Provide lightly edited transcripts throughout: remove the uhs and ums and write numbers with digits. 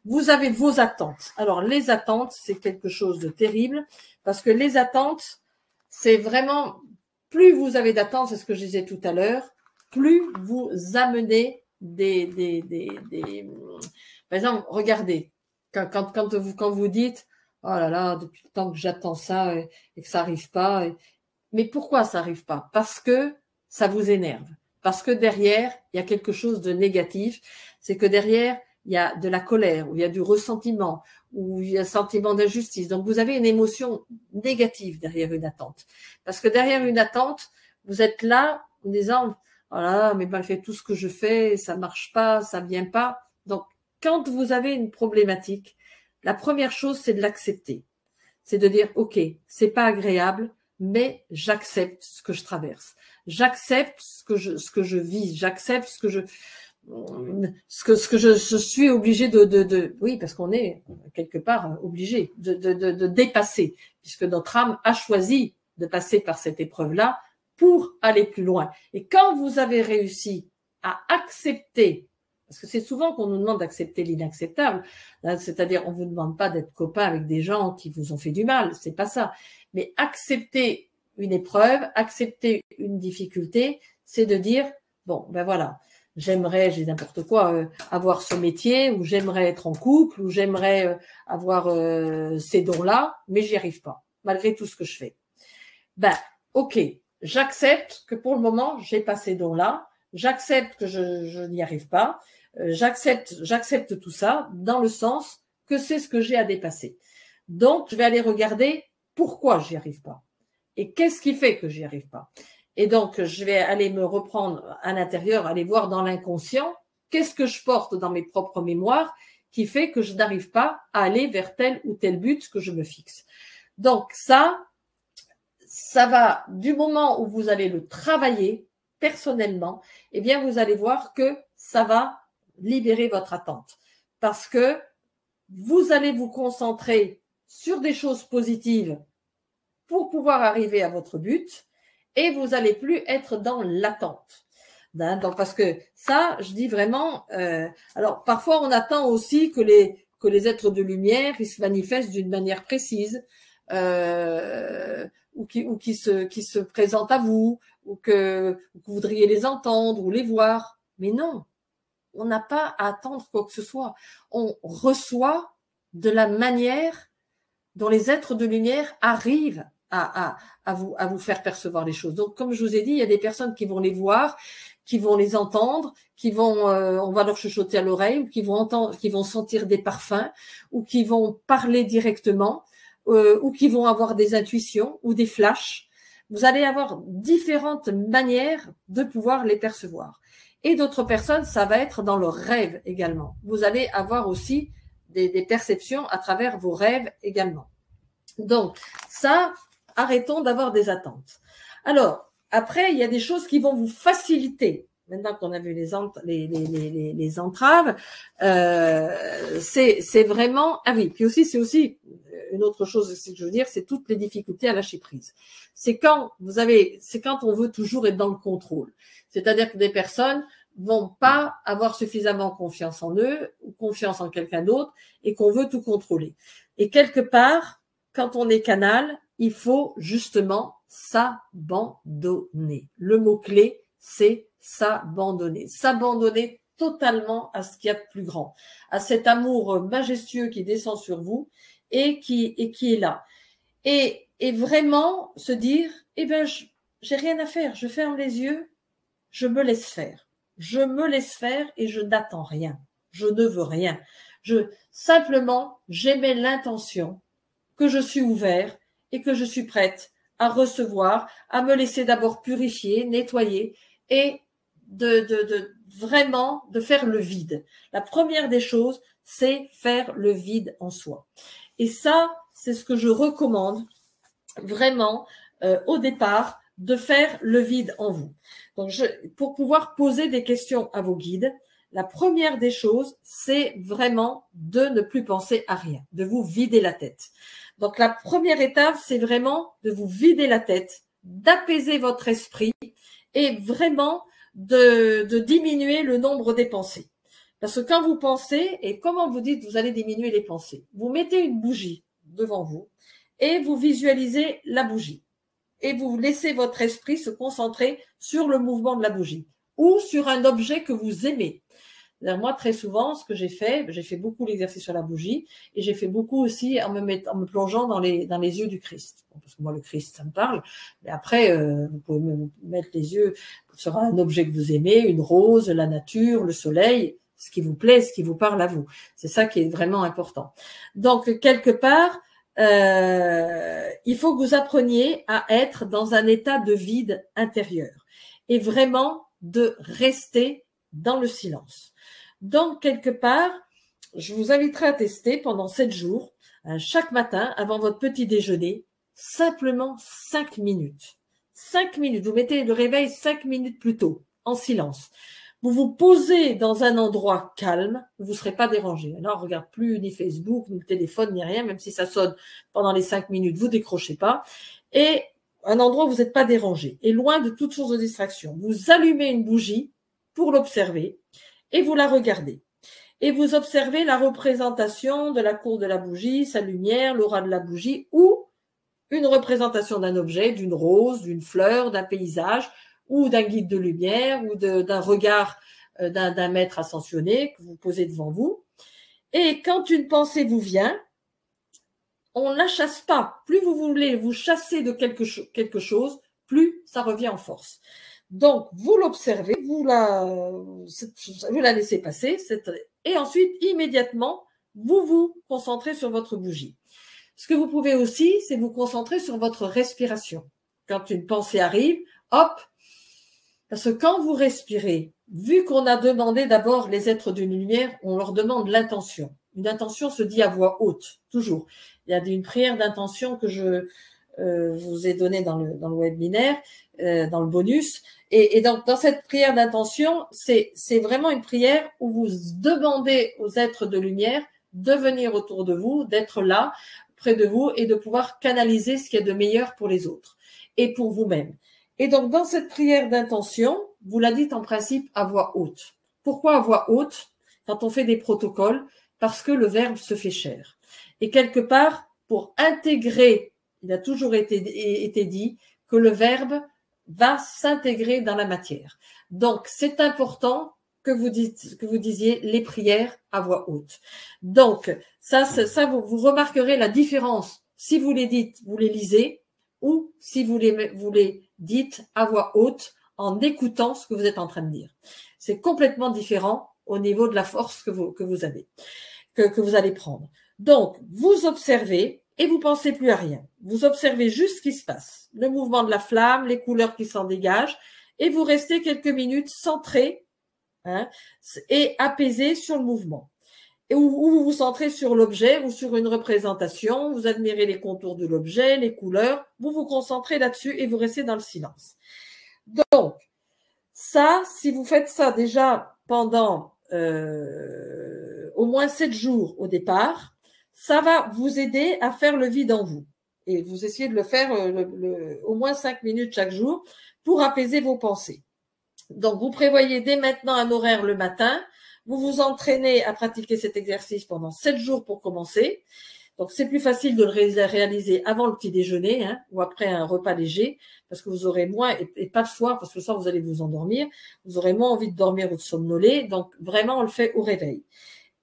vous avez vos attentes. Alors, les attentes, c'est quelque chose de terrible parce que les attentes, c'est vraiment, plus vous avez d'attentes, c'est ce que je disais tout à l'heure, plus vous amenez par exemple, regardez, quand vous dites, oh là là, depuis le temps que j'attends ça et que ça arrive pas, mais pourquoi ça arrive pas? Parce que ça vous énerve. Parce que derrière, il y a quelque chose de négatif. C'est que derrière, il y a de la colère, ou il y a du ressentiment, ou il y a un sentiment d'injustice. Donc, vous avez une émotion négative derrière une attente. Parce que derrière une attente, vous êtes là en disant, voilà, mais malgré tout ce que je fais, ça marche pas, ça vient pas. Donc, quand vous avez une problématique, la première chose, c'est de l'accepter. C'est de dire, OK, c'est pas agréable, mais j'accepte ce que je traverse. J'accepte ce que je vis. J'accepte ce que je suis obligé oui, parce qu'on est quelque part obligé de dépasser, puisque notre âme a choisi de passer par cette épreuve-là pour aller plus loin. Et quand vous avez réussi à accepter, parce que c'est souvent qu'on nous demande d'accepter l'inacceptable, c'est-à-dire on vous demande pas d'être copain avec des gens qui vous ont fait du mal, c'est pas ça. Mais accepter une épreuve, accepter une difficulté, c'est de dire, bon, ben voilà, j'aimerais, j'ai n'importe quoi, avoir ce métier, ou j'aimerais être en couple, ou j'aimerais avoir ces dons-là, mais j'y arrive pas, malgré tout ce que je fais. Ben, ok, j'accepte que pour le moment, j'ai pas ces dons-là, j'accepte que je n'y arrive pas, j'accepte tout ça dans le sens que c'est ce que j'ai à dépasser. Donc, je vais aller regarder pourquoi j'y arrive pas et qu'est-ce qui fait que j'y arrive pas. Et donc, je vais aller me reprendre à l'intérieur, aller voir dans l'inconscient qu'est-ce que je porte dans mes propres mémoires qui fait que je n'arrive pas à aller vers tel ou tel but que je me fixe. Donc, ça va, du moment où vous allez le travailler personnellement, eh bien, vous allez voir que ça va libérer votre attente. Parce que vous allez vous concentrer sur des choses positives pour pouvoir arriver à votre but et vous n'allez plus être dans l'attente. Donc, parce que ça, je dis vraiment, alors parfois on attend aussi que les êtres de lumière, ils se manifestent d'une manière précise, ou qui se présentent à vous, ou que vous voudriez les entendre ou les voir. Mais non, on n'a pas à attendre quoi que ce soit. On reçoit de la manière dont les êtres de lumière arrivent à vous faire percevoir les choses. Donc, comme je vous ai dit, il y a des personnes qui vont les voir, qui vont les entendre, qui vont, on va leur chuchoter à l'oreille, ou qui vont sentir des parfums, ou qui vont parler directement, ou qui vont avoir des intuitions ou des flashs. Vous allez avoir différentes manières de pouvoir les percevoir. Et d'autres personnes, ça va être dans leur rêve également. Vous allez avoir aussi des perceptions à travers vos rêves également. Donc, ça, arrêtons d'avoir des attentes. Alors, après, il y a des choses qui vont vous faciliter. Maintenant qu'on a vu les entraves, c'est vraiment... Ah oui, puis aussi, c'est aussi une autre chose que je veux dire, c'est toutes les difficultés à lâcher prise. C'est quand on veut toujours être dans le contrôle. C'est-à-dire que des personnes vont pas avoir suffisamment confiance en eux ou confiance en quelqu'un d'autre et qu'on veut tout contrôler. Et quelque part, quand on est canal, il faut justement s'abandonner. Le mot-clé, c'est s'abandonner. S'abandonner totalement à ce qu'il y a de plus grand, à cet amour majestueux qui descend sur vous et qui est là. Et vraiment se dire, eh ben, j'ai rien à faire, je ferme les yeux, je me laisse faire. Je me laisse faire et je n'attends rien. Je ne veux rien. Simplement, j'émets l'intention que je suis ouvert et que je suis prête à recevoir, à me laisser d'abord purifier, nettoyer et vraiment de faire le vide. La première des choses, c'est faire le vide en soi. Et ça, c'est ce que je recommande vraiment au départ, de faire le vide en vous. Donc, pour pouvoir poser des questions à vos guides, la première des choses, c'est vraiment de ne plus penser à rien, de vous vider la tête. Donc, la première étape, c'est vraiment de vous vider la tête, d'apaiser votre esprit et vraiment de diminuer le nombre des pensées. Parce que quand vous pensez, et comment vous dites, vous allez diminuer les pensées. Vous mettez une bougie devant vous et vous visualisez la bougie. Et vous laissez votre esprit se concentrer sur le mouvement de la bougie ou sur un objet que vous aimez. Moi, très souvent, ce que j'ai fait beaucoup l'exercice sur la bougie et j'ai fait beaucoup aussi en me plongeant dans les yeux du Christ. Bon, parce que moi, le Christ, ça me parle. Mais après, vous pouvez me mettre les yeux sur un objet que vous aimez, une rose, la nature, le soleil, ce qui vous plaît, ce qui vous parle à vous. C'est ça qui est vraiment important. Donc, quelque part, il faut que vous appreniez à être dans un état de vide intérieur et vraiment de rester dans le silence. Donc, quelque part, je vous inviterai à tester pendant 7 jours, chaque matin, avant votre petit déjeuner, simplement 5 minutes. 5 minutes. Vous mettez le réveil 5 minutes plus tôt, en silence. Vous vous posez dans un endroit calme, vous ne serez pas dérangé. Alors, on ne regarde plus ni Facebook, ni le téléphone, ni rien, même si ça sonne pendant les 5 minutes, vous décrochez pas. Et un endroit où vous n'êtes pas dérangé et loin de toute source de distraction. Vous allumez une bougie pour l'observer et vous la regardez. Et vous observez la représentation de la cour de la bougie, sa lumière, l'aura de la bougie ou une représentation d'un objet, d'une rose, d'une fleur, d'un paysage ou d'un guide de lumière ou d'un regard d'un maître ascensionné que vous posez devant vous. Et quand une pensée vous vient, on ne la chasse pas. Plus vous voulez vous chasser de quelque chose, plus ça revient en force. Donc, vous l'observez, vous la laissez passer, et ensuite, immédiatement, vous vous concentrez sur votre bougie. Ce que vous pouvez aussi, c'est vous concentrer sur votre respiration. Quand une pensée arrive, hop, parce que quand vous respirez, vu qu'on a demandé d'abord les êtres d'une lumière, on leur demande l'intention. Une intention se dit à voix haute, toujours. Il y a une prière d'intention que je vous ai donnée dans le webinaire, dans le bonus. Et donc, dans cette prière d'intention, c'est vraiment une prière où vous demandez aux êtres de lumière de venir autour de vous, d'être là, près de vous, et de pouvoir canaliser ce qu'il y a de meilleur pour les autres et pour vous-même. Et donc, dans cette prière d'intention, vous la dites en principe à voix haute. Pourquoi à voix haute quand on fait des protocoles? Parce que le verbe se fait chair. Et quelque part, pour intégrer, il a toujours été dit que le verbe va s'intégrer dans la matière. Donc, c'est important que vous disiez les prières à voix haute. Donc, ça vous remarquerez la différence. Si vous les dites, vous les lisez, ou si vous les dites à voix haute en écoutant ce que vous êtes en train de dire. C'est complètement différent au niveau de la force que vous avez, que vous allez prendre. Donc, vous observez et vous pensez plus à rien. Vous observez juste ce qui se passe, le mouvement de la flamme, les couleurs qui s'en dégagent, et vous restez quelques minutes centrés et apaisés sur le mouvement. Et où vous vous centrez sur l'objet ou sur une représentation, vous admirez les contours de l'objet, les couleurs, vous vous concentrez là-dessus et vous restez dans le silence. Donc, ça, si vous faites ça déjà pendant au moins 7 jours au départ, ça va vous aider à faire le vide en vous. Et vous essayez de le faire au moins 5 minutes chaque jour pour apaiser vos pensées. Donc, vous prévoyez dès maintenant un horaire le matin. Vous vous entraînez à pratiquer cet exercice pendant 7 jours pour commencer. Donc, c'est plus facile de le réaliser avant le petit déjeuner ou après un repas léger parce que vous aurez moins, et pas le soir parce que le soir, vous allez vous endormir. Vous aurez moins envie de dormir ou de somnoler. Donc, vraiment, on le fait au réveil.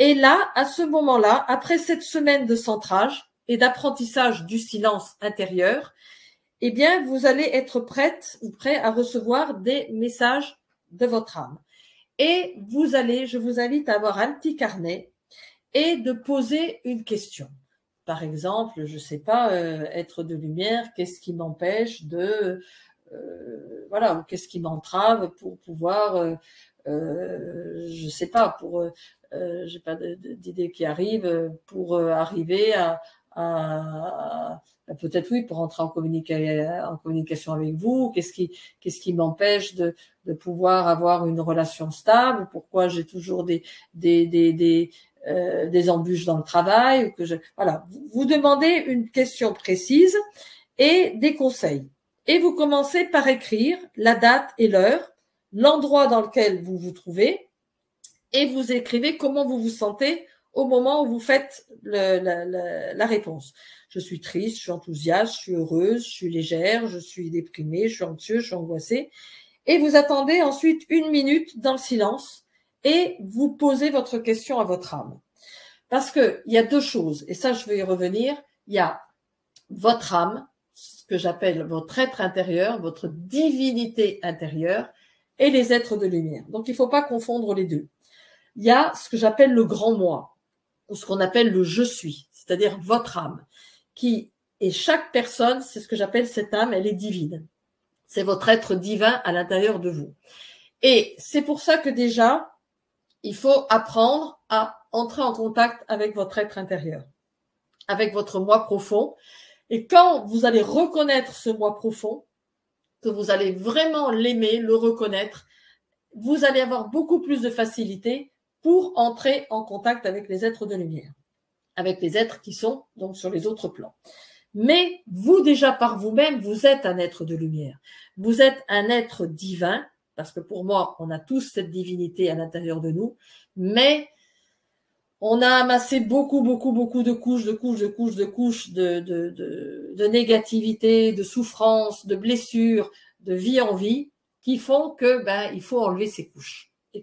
Et là, à ce moment-là, après cette semaine de centrage et d'apprentissage du silence intérieur, eh bien, vous allez être prêt à recevoir des messages de votre âme. Et je vous invite à avoir un petit carnet et de poser une question. Par exemple, je sais pas, être de lumière, qu'est-ce qui m'empêche de, voilà, ou qu'est-ce qui m'entrave pour pouvoir, je sais pas, pour, j'ai pas d'idée qui arrive, pour arriver à peut-être oui, pour entrer en communication avec vous. Qu'est-ce qui m'empêche de pouvoir avoir une relation stable? Pourquoi j'ai toujours des embûches dans le travail? Voilà. Vous demandez une question précise et des conseils. Et vous commencez par écrire la date et l'heure, l'endroit dans lequel vous vous trouvez et vous écrivez comment vous vous sentez au moment où vous faites la réponse. Je suis triste, je suis enthousiaste, je suis heureuse, je suis légère, je suis déprimée, je suis anxieuse, je suis angoissée. Et vous attendez ensuite 1 minute dans le silence et vous posez votre question à votre âme. Parce que il y a 2 choses, et ça je vais y revenir. Il y a votre âme, ce que j'appelle votre être intérieur, votre divinité intérieure, et les êtres de lumière. Donc il ne faut pas confondre les deux. Il y a ce que j'appelle le grand moi, ou ce qu'on appelle le je suis, c'est-à-dire votre âme, et chaque personne, c'est ce que j'appelle cette âme, elle est divine. C'est votre être divin à l'intérieur de vous. Et c'est pour ça que déjà, il faut apprendre à entrer en contact avec votre être intérieur, avec votre moi profond. Et quand vous allez reconnaître ce moi profond, que vous allez vraiment l'aimer, le reconnaître, vous allez avoir beaucoup plus de facilité pour entrer en contact avec les êtres de lumière, avec les êtres qui sont donc sur les autres plans. Mais vous, déjà par vous-même, vous êtes un être de lumière. Vous êtes un être divin, parce que pour moi, on a tous cette divinité à l'intérieur de nous, mais on a amassé beaucoup de couches de négativité, de souffrance, de blessures, de vie en vie, qui font que il faut enlever ces couches. Et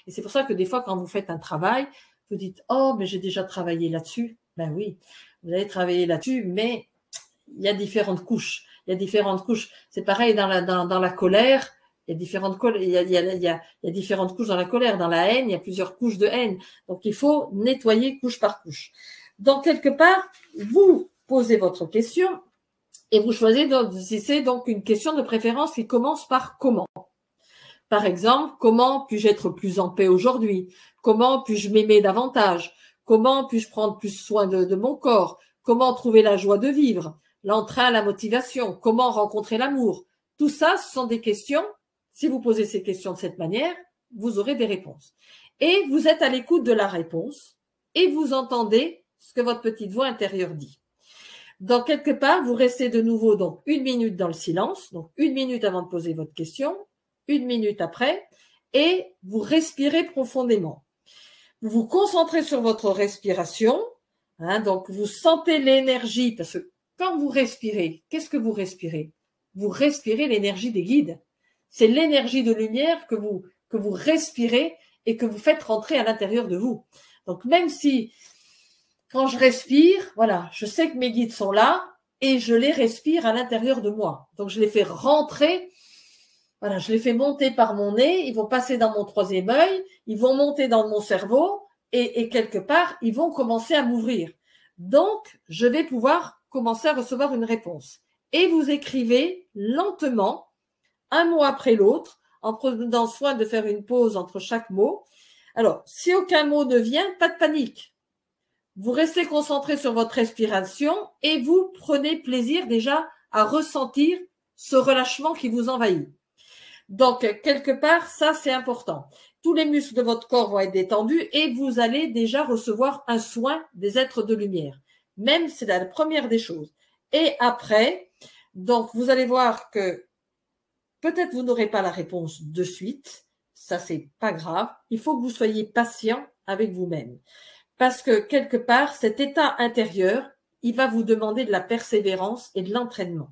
c'est pour ça que des fois, quand vous faites un travail, vous dites oh mais j'ai déjà travaillé là-dessus. Ben oui, vous avez travaillé là-dessus, mais il y a différentes couches. C'est pareil dans la colère. Il y a différentes couches dans la colère. Dans la haine, il y a plusieurs couches de haine. Donc, il faut nettoyer couche par couche. Donc, quelque part, vous posez votre question et vous choisissez donc une question de préférence qui commence par comment. Par exemple, comment puis-je être plus en paix aujourd'hui? Comment puis-je m'aimer davantage? Comment puis-je prendre plus soin de mon corps? Comment trouver la joie de vivre? L'entrain, la motivation? Comment rencontrer l'amour? Tout ça, ce sont des questions. Si vous posez ces questions de cette manière, vous aurez des réponses. Et vous êtes à l'écoute de la réponse et vous entendez ce que votre petite voix intérieure dit. Donc, quelque part, vous restez de nouveau donc 1 minute dans le silence, donc 1 minute avant de poser votre question, 1 minute après, et vous respirez profondément. Vous vous concentrez sur votre respiration, donc vous sentez l'énergie, parce que quand vous respirez, qu'est-ce que vous respirez? Vous respirez l'énergie des guides. C'est l'énergie de lumière que vous respirez et que vous faites rentrer à l'intérieur de vous. Donc, même si, quand je respire, voilà, je sais que mes guides sont là et je les respire à l'intérieur de moi. Donc, je les fais rentrer, voilà, je les fais monter par mon nez, ils vont passer dans mon 3e œil, ils vont monter dans mon cerveau et quelque part, ils vont commencer à m'ouvrir. Donc, je vais pouvoir commencer à recevoir une réponse. Et vous écrivez lentement, un mot après l'autre, en prenant soin de faire une pause entre chaque mot. Alors, si aucun mot ne vient, pas de panique. Vous restez concentré sur votre respiration et vous prenez plaisir déjà à ressentir ce relâchement qui vous envahit. Donc, quelque part, ça, c'est important. Tous les muscles de votre corps vont être détendus et vous allez déjà recevoir un soin des êtres de lumière. Même, c'est la première des choses. Et après, donc, vous allez voir que peut-être vous n'aurez pas la réponse de suite. Ça, c'est pas grave. Il faut que vous soyez patient avec vous-même. Parce que quelque part, cet état intérieur, il va vous demander de la persévérance et de l'entraînement.